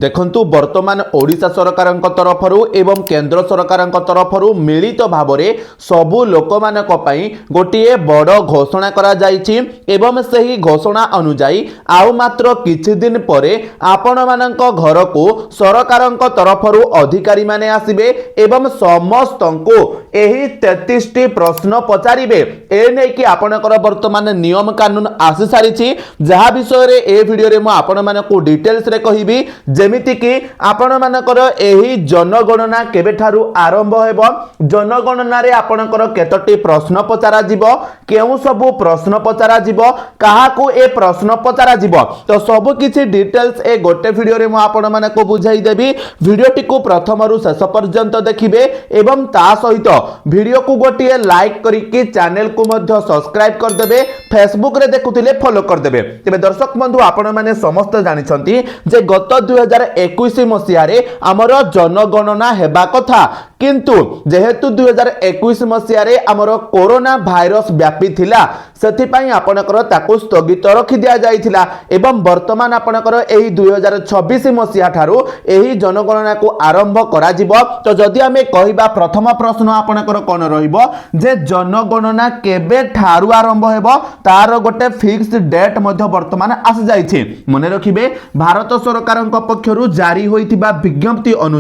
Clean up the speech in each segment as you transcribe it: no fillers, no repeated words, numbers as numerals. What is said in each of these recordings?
देखंतु वर्तमान ओडिशा सरकार तरफरु एवं केंद्र सरकार तरफरु मिलित भावरे सबु लोक मानक पई गोटिए बड़ घोषणा करा जायछि एवं सही घोषणा अनुसार आउ मात्र किछि दिन परे आपण मानक घर को सरकार तरफरु अधिकारी माने आसीबे एवं समस्तंको एही 33 टी प्रश्न पचारिबे ए नै कि आपणकर वर्तमान नियम कानून आसी सारिछि जहा विषय रे ए वीडियो रे मु आपण मानक डिटेल्स रे कहिबी जेमिति कि आपण मानकर एही जनगणना केबे ठारू आरंभ हेबो जनगणना रे आपणकर केतोटी प्रश्न पचारा जिवो केउ सब प्रश्न पचारा जिवो काहाकू ए प्रश्न पचारा जिवो तो सब किछि डिटेल्स ए गोटे वीडियो रे मु आपण मानक बुझाई देबी वीडियोटी को प्रथम रु शेष पर्यंत देखिबे एवं ता सहित वीडियो को गोटिए लाइक करिकि चैनल को मध्य सब्सक्राइब कर देबे फेसबुक रे देखुतिले फॉलो कर देबे तबे दर्शक बंधु आपण माने समस्त जानिछंती जे गत 2021 मसिया रे हमर जनगणना हेबा कथा किंतु जेहेतु 2021 मसिया रे हमर कोरोना भाइरस व्यापी थिला सेथि पई आपणकर ताको स्थगित रखि दिया जाइथिला एवं वर्तमान आपणकर एही 2026 मसिया ठारू एही जनगणना को आरंभ करा जिवो तो जदि हमें कहिबा प्रथम प्रश्न आपणकर कोन रहिबो जे जनगणना केबे ठारू आरंभ हेबो तार गोटे फिक्स डेट मध्ये वर्तमान आसी जाइछि मने रखिबे भारत सरकार पक्षरु जारी होइतिबा विज्ञप्ति अनुसार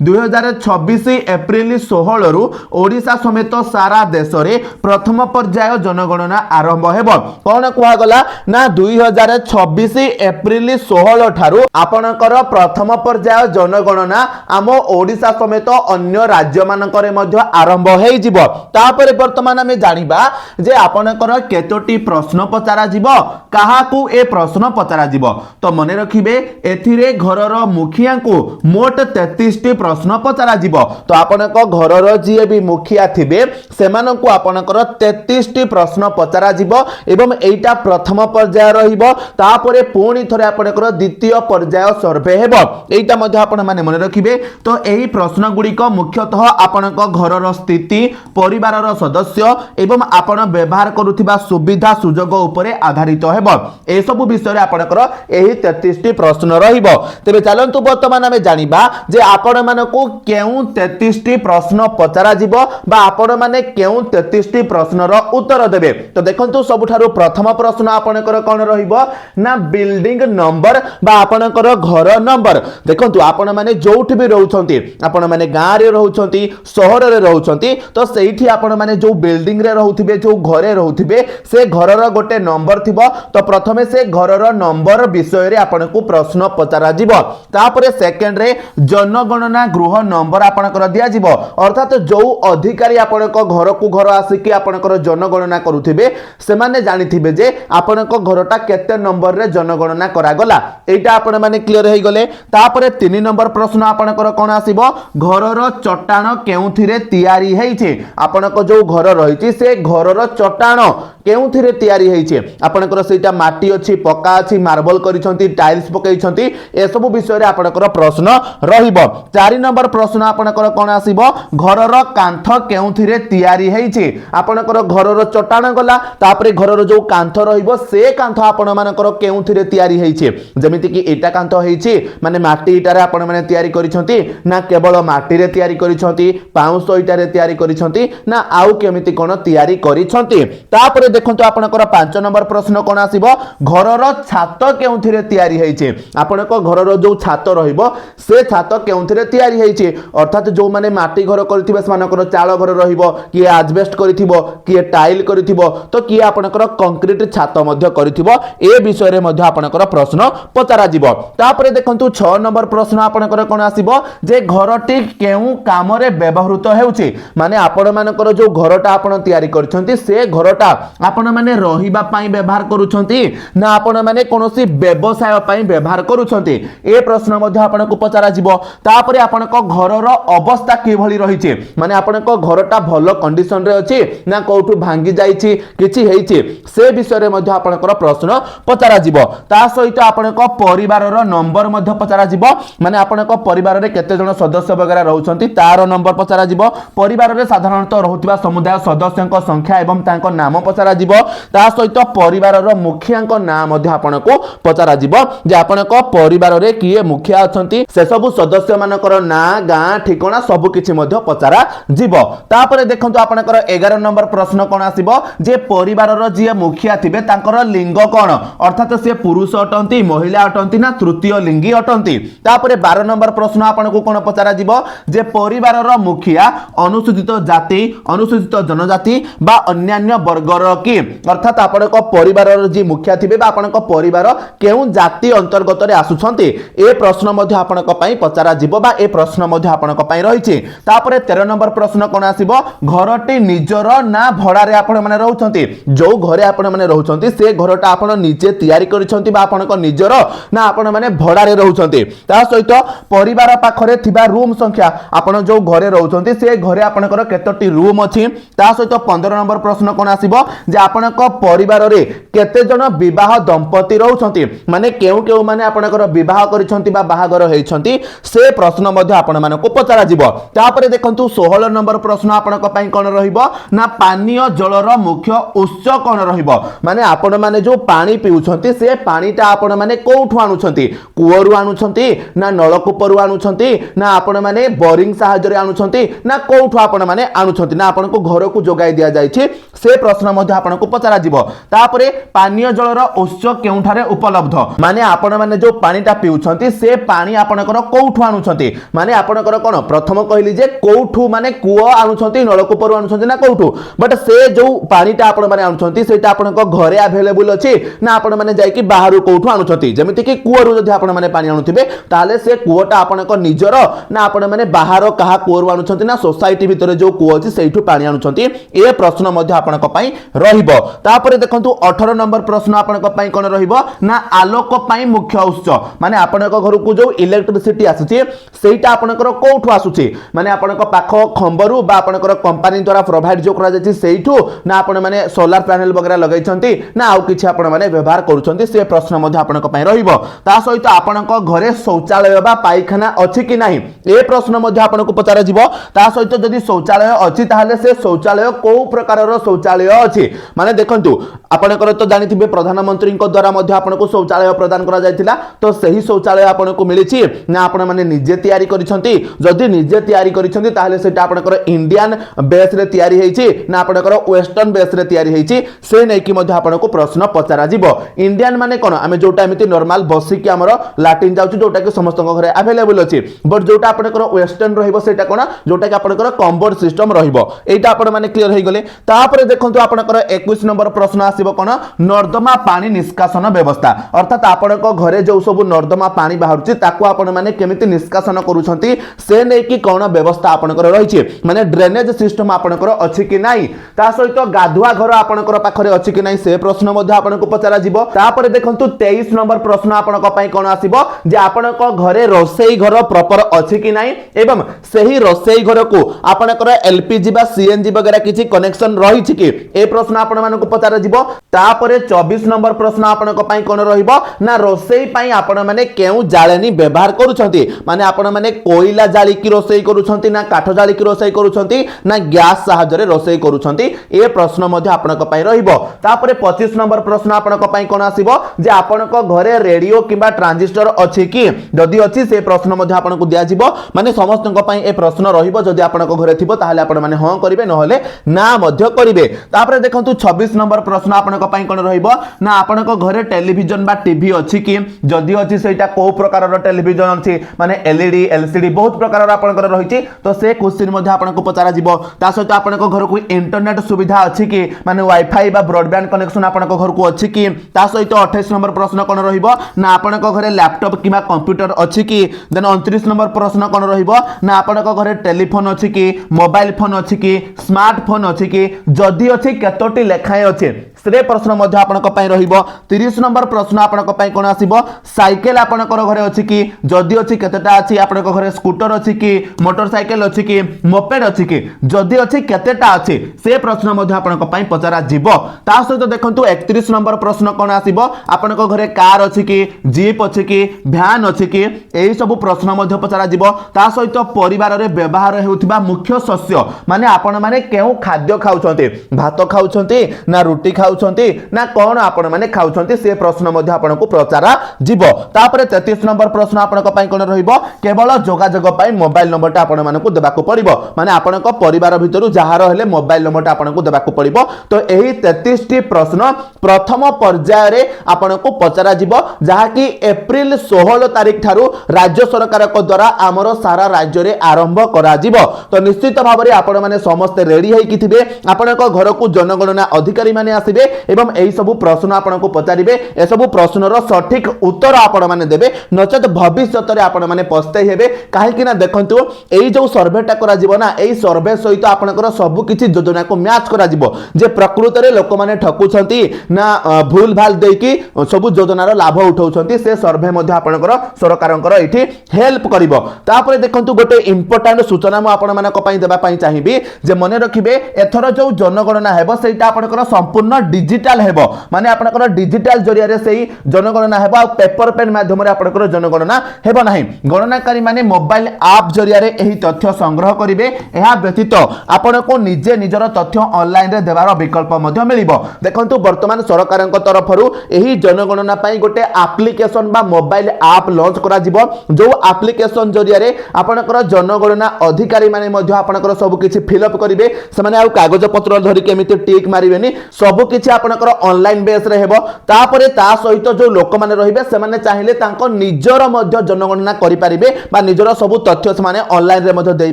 2026 एप्रिल 16 रु ओडिशा समेत सारा देश रे प्रथम पर्याय जनगणना आरंभ हेबो कोन कुहा गला ना 2026 एप्रिल 16 ठारू आपणकर प्रथम पर्याय जनगणना आम ओडिशा समेत अन्य राज्य मानकरे मध्ये आरंभ हेइ जिवो तापर वर्तमान हमें जानिबा जे आपणकर केतोटी प्रश्न पचारा जिवो काहाकू ए प्रश्न पचारा जिवो तो मने रखिबे एथिरे घरर मुखिया को मोट 33 टी प्रश्न पचारा जिवो तो आपणक घरर जिए भी मुखिया थिबे सेमानकु आपणकर 33 टी प्रश्न पचारा जिवो एवं एटा प्रथम पर्याय रहिबो तापरे पुणी थरे आपणकर द्वितीय पर्याय सर्वे हेबो एटा मध्ये आपण माने मन रखिबे तो एही प्रश्न गुडी को मुख्यतः आपणक घरर स्थिति परिवारर सदस्य एवं आपण व्यवहार करूथिबा सुविधा सुजोग उपरे आधारित हेबो ए सब विषय रे आपणकर एही 33 टी प्रश्न रहिबो तेबे चलंतु वर्तमान हमें जानिबा जे आपण मानको केउ 33 टी प्रश्न पचारा जिवो बा आपण माने केउ 33 टी प्रश्नर उत्तर देबे तो देखंतु सबठारु प्रथम प्रश्न आपणकर कोन रहिबो ना बिल्डिंग नंबर बा आपणकर घर नंबर देखंतु आपण माने जोठी भी रहउछंती आपण माने गां रे रहउछंती शहर रे रहउछंती तो सेठी आपण माने जो बिल्डिंग रे रहउथिबे जो घरे रहउथिबे से घरर गोटे नंबर थिबो तो प्रथमे से घरर नंबर विषय रे आपनको प्रश्न पचारा जिवो तापरे सेकंड रे जनगणना गृह नंबर आपणकर दिया जिवो अर्थात जो अधिकारी आपणक घर को घर आसिकी आपणकर जनगणना करूथिबे से माने जानिथिबे जे आपणक घरटा केते नंबर रे जनगणना करा गला एटा आपण माने क्लियर हे गले तापरे 3 नंबर प्रश्न आपणकर कोन आसीबो घरर चट्टाण केउथिरे तयारी हेइछे आपणक जो घर रहिछि से घरर चट्टाण केउथिरे तयारी हेइछे आपणकर सेटा माटी अछि पक्का अछि मार्बल करिसंती टाइल्स पकैछंती ए सब विषय रे आपणकर प्रश्न रहिबो 4 नंबर प्रश्न आपणकर कोन आसीबो घरर कांथ केउथिरे तयारी हेइछे आपणकर घरर चट्टाण गला तापरे घरर जो कांथ रहिबो से कांथ आपण मानकर केउथिरे तयारी हेइछे जेमिति कि एटा कांथ हेइछे माने माटी इटारे आपण माने तयारी करिसंती ना केवल माटी रे तयारी करिसंती पाउस इटारे तयारी करिसंती ना आउ केमिति कोन तयारी करिसंती तापरे देखंतु आपणकर 5 नंबर प्रश्न कोन आसीबो घरर छात केउथिरे तयारी हेइछे आपणक घरर जो छात रहिबो से छात केउथिरे तयारी हेइछे अर्थात जो माने माटी घर करथिबे समानकर चाळ घर रहिबो कि एजबेस्ट करिथिबो कि टाइल करिथिबो तो कि आपणकर कंक्रीट छात मध्य करिथिबो ए विषय रे मध्य आपणकर प्रश्न पचारा जिवो तापरे देखंतु 6 नंबर प्रश्न आपणकर कोन आसीबो जे घरटी केउ काम रे व्यवहृत हेउची माने आपण मानकर जो घरटा आपण तयारी करछंती से घरटा आपण माने रहिबा पई व्यवहार करूछंती ना आपण माने कोनोसी व्यवसाय पई व्यवहार करूछंती ए प्रश्न मध्य आपनको पचारा जिवो तापरे आपनको घरर अवस्था किभली रहिছে माने आपनको घरटा भलो कंडीशन रे अछि ना कोठु भांगी जाईछि किछि हेइछि से विषय रे मध्य आपनकर प्रश्न पचारा जिवो ता सहित आपनको परिवारर नंबर मध्य पचारा जिवो माने आपनको परिवार रे केते जण सदस्य वगैरह रहउछंती तार नंबर पचारा जिवो परिवार रे साधारणतः रहउतिबा समुदाय सदस्यक संख्या एवं तांको नाम पचारा पचरा जिवो ता सहित परिवारर मुखियाक नाम मध्य आपनको पचरा जिवो जे आपनको परिवार रे किए मुखिया अछंती से सब सदस्य मानकर ना गां ठिकाना सब किछि मध्य पचरा जिवो तापरे देखंतु आपनकर 11 नंबर प्रश्न कोन आसीबो जे परिवारर जे मुखिया थिबे तांकर लिंग कोन अर्थात से पुरुष अटंती महिला अटंती ना तृतीय लिंगी अटंती तापरे 12 नंबर प्रश्न आपनको कोन पचरा जिवो जे परिवारर मुखिया अनुसूचित जाति अनुसूचित जनजाति बा अन्यान्य वर्गर की अर्थात आपनको परिवारर जे मुखिया थिबे बा आपनको परिवार केउ जाति अंतर्गत रे आसुछंती ए प्रश्न मध्य आपनको पई पचरा जिवो बा ए प्रश्न मध्य आपनको पई रहिछि तापरे 13 नंबर प्रश्न कोन आसीबो घरटी निजर ना भड़ा रे आपण माने रहउछंती जो घरे आपण माने रहउछंती से घरटा आपण निजे तयारी करिसंती बा आपनको निजर ना आपण माने भड़ा रे रहउछंती ता सहित परिवार पाखरे थिबा रूम संख्या आपण जो घरे रहउछंती से घरे आपनकर केतोटी रूम अछि ता सहित 15 नंबर प्रश्न कोन आसीबो जे आपनको परिवार रे केते जन विवाह दंपति रहउछंती माने केउ केउ माने आपनकर विवाह करिसंती बा बाहागर हेइसंती से प्रश्न मध्य आपण मानको पचरा जिवो तापरे देखंतु 16 नंबर प्रश्न आपनको पई कोन रहिबो ना पानीय जलर मुख्य उत्स कोन रहिबो माने आपण माने जो पानी पिउछंती से पानीटा आपण माने कोठु आनुछंती कुओरु आनुछंती ना नलकूपरु आनुछंती ना आपण माने बोरिंग सहायता रे आनुछंती ना कोठु आपण माने आनुछंती ना आपनको घर को जोगाई दिया जायछि से प्रश्न मध्य आपनको पचरा जिवो तापरे पानीय जलर उत्स केउठारे उपलब्ध माने आपण माने जो पानीटा पिउछंती से पानी आपणकर कोठु आनुछंती माने आपणकर कोन प्रथम कहली जे कोठु माने कुओ आनुछंती नलकूपरु आनुछंती ना कोठु बट से जो पानीटा आपण माने आनुछंती सेटा आपणक घरे अवेलेबल अछि ना आपण माने जाई कि बाहरु कोठु आनुछंती जेमिति कि कुओरु जदि आपण माने पानी आनुथिबे ताले से कुओटा आपणक निजर ना आपण माने बाहर कहा कुओरु आनुछंती ना सोसाइटी भितरे जो कुओ अछि सेइठु पानी आनुछंती ए प्रश्न मध्य आपणक पई रहिबो तापरे देखंतु 18 नंबर प्रश्न आपणक पई कोन रहिबो ना आलोक पई मुख्य उत्स माने आपणक घर को जो इलेक्ट्रिसिटी आसुची सेइटा आपणकर कोठु आसुची माने आपणक पाख खंबरु बा आपणकर कंपनी द्वारा प्रोवाइड जो करा जायछि सेइठु ना आपण माने सोलर पैनल वगैरह लगाइछंती ना आउ किछि आपण माने व्यवहार करूछंती से प्रश्न मध्य आपणक पई रहिबो ता सहित आपणक घरे शौचालय बा पायखाना अछि कि नाही ए प्रश्न मध्य आपणक पचारा जिवो ता सहित जदि शौचालय अछि ताहाले से शौचालय को प्रकारर शौचालय अछि माने देखंतु आपणकर तो जानिथिबे प्रधानमंत्री को द्वारा मध्य आपणको शौचालय प्रदान करा जायतिला तो सही शौचालय आपणको मिलिछि ना आपण माने निजे तयारी करिसंती जदि निजे तयारी करिसंती ताहाले सेटा आपणकर इंडियन बेस रे तयारी हेछि ना आपणकर वेस्टर्न बेस रे तयारी हेछि से नै कि मध्य आपणको प्रश्न पचारा जिवो इंडियन माने कोन आमे जोटा एमिति नॉर्मल बसी कि हमर लैट्रिन जाउछि जोटा कि समस्त घरे अवेलेबल अछि बट जोटा आपणकर वेस्टर्न रहिबो सेटा कोन जोटा कि आपणकर कम्बोर्ड सिस्टम रहिबो एटा आपण माने क्लियर हे गले तापर देखंतु आपणकर 21 नंबर प्रश्न आसीबो कोन नर्दमा पानी निष्कासन व्यवस्था अर्थात आपणको घरे जो सब नर्दमा पानी बाहरुछि ताकू आपण माने केमिति निष्कासन करूछंती से नै कि कोन व्यवस्था आपणकर रहिछि माने ड्रेनेज सिस्टम आपणकर अछि कि नाही ता सहित गाधुआ घर आपणकर पाखरे अछि कि नाही से प्रश्न मध्ये आपणको पचारा जिवो तापर देखंतु 23 नंबर प्रश्न आपणको पई कोन आसीबो जे आपणको घरे रोसेई घर प्रॉपर अछि कि नाही एवं सही रोसेई घर को आपणकर एलपीजी बा सीएनजी वगैरह किछि कनेक्शन रहिछि कि ए प्रश्न आपण मानको पचारा जिवो तापर 24 नंबर प्रश्न आपणको पई कोन रहिबो ना रोसेई पई आपण माने केउ जाळेनी व्यवहार करूछंती माने आपण माने कोइला जाली की रोसेई करूछंती ना काठ जाली की रोसेई करूछंती ना गैस सहायता रे रोसेई करूछंती ए प्रश्न मध्ये आपणको पई रहिबो तापर 25 नंबर प्रश्न आपणको पई कोन आसीबो जे आपणको घरे रेडियो किबा ट्रांजिस्टर अछि कि जदि अछि से प्रश्न मध्ये आपणको दिया जिवो माने समस्तको पई ए प्रश्न रहिबो जदि आपणको घरे थिबो ताहाले आपण माने हां करिवे नहले ना मध्ये करिवे तापर देखंतु 26 नंबर प्रश्न आपणको पई कोन रहिबो ना आपणको घरे टेलीविजन बा टीवी अछि कि जदि अछि सेटा को प्रकारर टेलीविजन अछि माने एलईडी एलसीडी बहुत प्रकारर आपणकर रहिछि तो से क्वेश्चन मध्ये आपणको पचारा जिवो ता सहित आपणको घर को इंटरनेट सुविधा अछि कि माने वाईफाई बा ब्रॉडबैंड कनेक्शन आपणको घर को अछि कि ता सहित 28 नंबर प्रश्न कोन रहिबो ना आपणको घरे लैपटॉप किबा कंप्यूटर अछि कि देन 29 नंबर प्रश्न कोन रहिबो ना आपणको घरे टेलीफोन अछि कि मोबाइल फोन अछि कि स्मार्टफोन अछि कि जदि अछि केतोटी लेखाय अछि से प्रश्न मध्य आपनक पई रहिबो 30 नंबर प्रश्न आपनक पई कोन आसीबो साइकेल आपनकर घरे अछि कि जदि अछि केतेटा अछि आपनक घरे स्कूटर अछि कि मोटरसाइकेल अछि कि मोपेड अछि कि जदि अछि केतेटा अछि से प्रश्न मध्य आपनक पई पचरा जिवो ता सहित देखंतु 31 नंबर प्रश्न कोन आसीबो आपनक घरे कार अछि कि जीप अछि कि भ्यान अछि कि एही सब प्रश्न मध्य पचरा जिवो ता सहित परिवार रे व्यवहार हेउथिबा मुख्य शस्य माने आपण माने केउ खाद्य खाउछन्ते भात खाउछन्ते ना रुटी खाउछन्ते ना कोन आपण माने खाउछन्ते से प्रश्न मध्य आपनको प्रचारा जिवो तापरे 33 नंबर प्रश्न आपनको पई कोन रहिबो केवल जोगाजोग पई मोबाइल नंबरटा आपण मानको देबाको पड़िबो माने आपनको परिवार भितरु जहार हेले मोबाइल नंबरटा आपनको देबाको पड़िबो तो एही 33 टी प्रश्न प्रथम पर्याय रे आपनको पचरा जिवो जहा कि एप्रिल 16 तारिख थारु राज्य सरकार को द्वारा हमरो सारा राज्य रे आरंभ करा जिवो तो निश्चित भाव रे आपण माने समस्त रेडी हेई कि थिबे आपनको घर को जनगणना अधिकारी माने आसीबे एवं एही सब प्रश्न आपनको पचारिबे ए सब प्रश्न रो सठिक उत्तर आपण माने देबे नचेत भविष्यत रे आपण माने पस्ताई हेबे काहे कि ना देखंतु एही जो सर्वेटा करा जिवो ना एही सर्वे सहित आपनकर सब किछि योजना को मैच करा जिवो जे प्रकृत रे लोक माने ठकुछंती ना भूल भाल देकी सब योजनार लाभ उठाउछंती से सर्वे मध्ये आपनकर सरकारंकर एठी हेल्प करिवो तापरे देखंतु गोटे इंपोर्टेंट सूचना मु आपण मानक पई देबा पई चाहिबी जे मने रखिबे एथरो जो जनगणना हेबो सेटा आपनकर संपूर्ण डिजिटल हेबो माने आपनकर डिजिटल जरिया रे सेही जनगणना हेबो आ पेपर पेन माध्यम रे आपनकर जनगणना हेबो नाही गणनाकारी माने मोबाइल ऐप जरिया रे एही तथ्य संग्रह करिवे एहा व्यतीत आपनको निजे निजर तथ्य ऑनलाइन रे देबार विकल्प मध्ये मिलिबो देखंतु वर्तमान सरकारक तरफरु एही जनगणना पई गोटे एप्लीकेशन बा मोबाइल ऐप लॉन्च करा जिवो जो एप्लीकेशन जरिया रे आपनकर जनगणना अधिकारी माने मध्ये आपनकर सब किछि फिलअप करिवे से माने आ कागज पत्र धरि केमिति टिक मारिबेनी सब किछि आपनकर ऑनलाइन बेस रे हेबो तापरे ता सहित जो लोक माने रहिबे से माने चाहिले तांको निजर मध्ये जनगणना करि पारिबे बा निजर सब तथ्य से माने ऑनलाइन रे मध्ये देई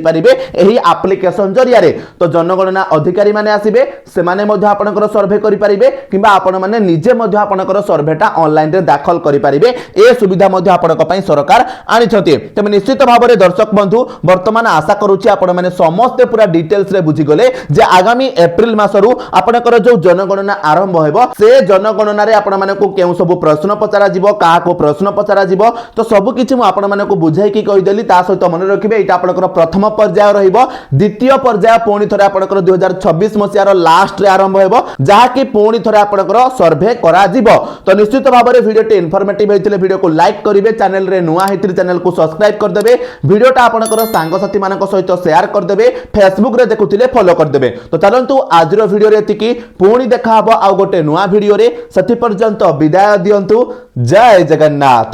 पारिबे एही एप्लीकेशन जरिया रे तो जनगणना अधिकारी माने आसीबे से माने मध्ये आपनकर सर्वे करि पारिबे किबा आपण माने निजे मध्ये आपनकर सर्वेटा ऑनलाइन रे दाखल करि पारिबे ए सुविधा मध्ये आपनक पई सरकार आनि छथि तमे निश्चित भाव रे दर्शक बंधु वर्तमान आशा करूची आपण माने समस्त पूरा डिटेल्स रे बुझी गले जे आगामी एप्रिल मासरु आपनकर जो जनगणना आरंभ हेबो से जनगणना रे आपण माने को केउ सब प्रश्न पचारा जिवो का को प्रश्न पचारा जिवो तो सब किछि मु आपण माने को बुझाई कि कहि देली ता सहित मन रखिबे एटा आपनकर प्रथम पर्याय रहिबो द्वितीय पर्याय पुणी थरे आपनकर 2026 मसियार लास्ट रे आरंभ हेबो जहा कि पुणी थरे आपनकर सर्वे करा जिवो तो निश्चित भाव रे वीडियो टे इन्फॉर्मेटिव हेतिले वीडियो को लाइक करिवे चैनल रे नुआ हेतिले चैनल को सब्सक्राइब कर देबे वीडियोटा आपनकर सांग साथी मानक सहित शेयर कर देबे फेसबुक रे देखुथिले फॉलो कर देबे तो चलंतु आज रो वीडियो रे एतिकी पुणी देखा हबो आ गोटे नुआ वीडियो रे सति पर्यंत विदाय दियंतु जय जगन्नाथ।